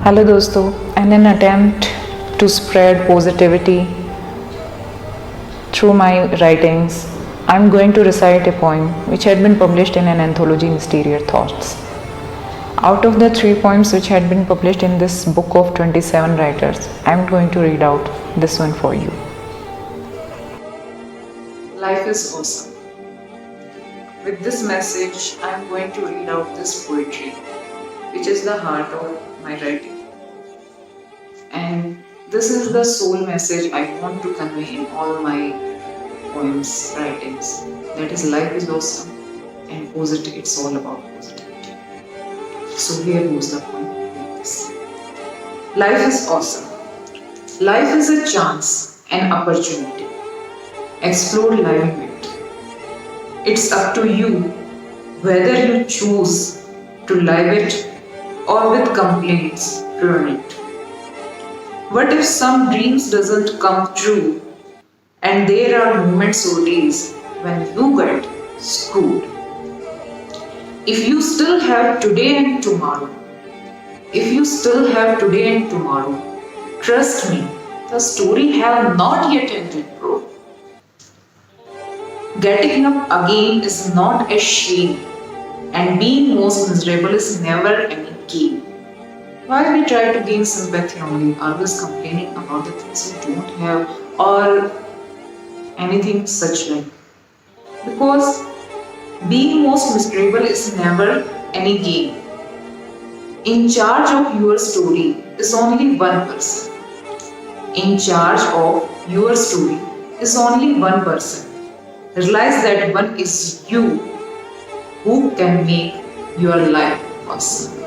Hello दोस्तों, in an attempt to spread positivity through my writings, I'm going to recite a poem which had been published in an anthology, Mysterious Thoughts. Out of the 3 poems which had been published in this book of 27 writers, I'm going to read out this one for you. Life is awesome. With this message, I'm going to read out this poetry, which is the heart of my writing. And this is the sole message I want to convey in all my poems, writings. That is, life is awesome and positive. It's all about positivity. So here goes the poem like this. Life is awesome. Life is a chance, an opportunity. Explore living it. It's up to you whether you choose to live it or with complaints ruin it. What if some dreams doesn't come true and there are moments or days when you get screwed? If you still have today and tomorrow, trust me, the story have not yet ended, bro. Getting up again is not a shame, and being most miserable is never any gain. Why we try to gain sympathy only, always complaining about the things we don't have or anything such like? Because being most miserable is never any gain. In charge of your story is only one person. In charge of your story is only one person. Realize that one is you who can make your life awesome.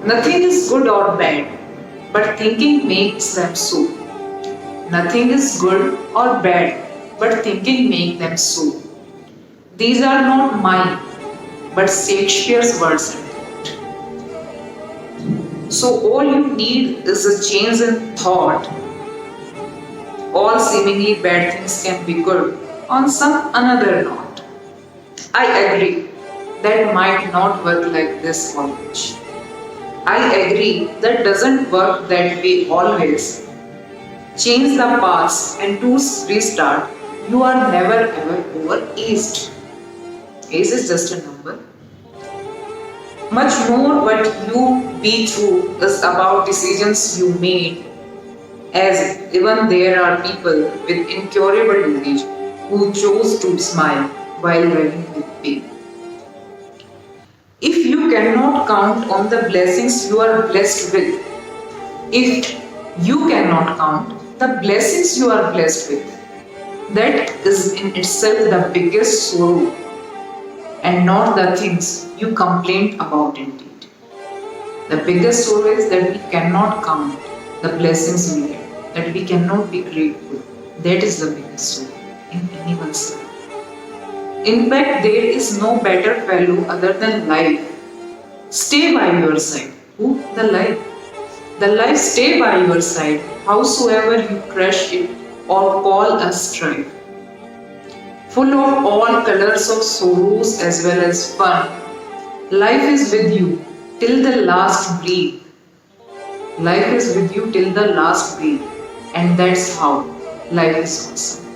Nothing is good or bad, but thinking makes them so. Nothing is good or bad, but thinking makes them so. These are not mine, but Shakespeare's words. So all you need is a change in thought. All seemingly bad things can be good on some another note. I agree that might not work like this always. I agree that doesn't work that way always. Change the past and to restart, you are never ever over-aged. Age is just a number. Much more what you be through is about decisions you made, as even there are people with incurable disease who chose to smile while living with pain. If you cannot count on the blessings you are blessed with, if you cannot count the blessings you are blessed with, that is in itself the biggest sorrow and not the things you complained about indeed. The biggest sorrow is that we cannot count the blessings we get, that we cannot be grateful. That is the biggest sorrow in anyone's life. In fact, there is no better fellow other than life. Stay by your side. Who? The life. The life stay by your side, howsoever you crush it or call a strife. Full of all colors of sorrows as well as fun. Life is with you till the last breath. Life is with you till the last breath. And that's how life is awesome.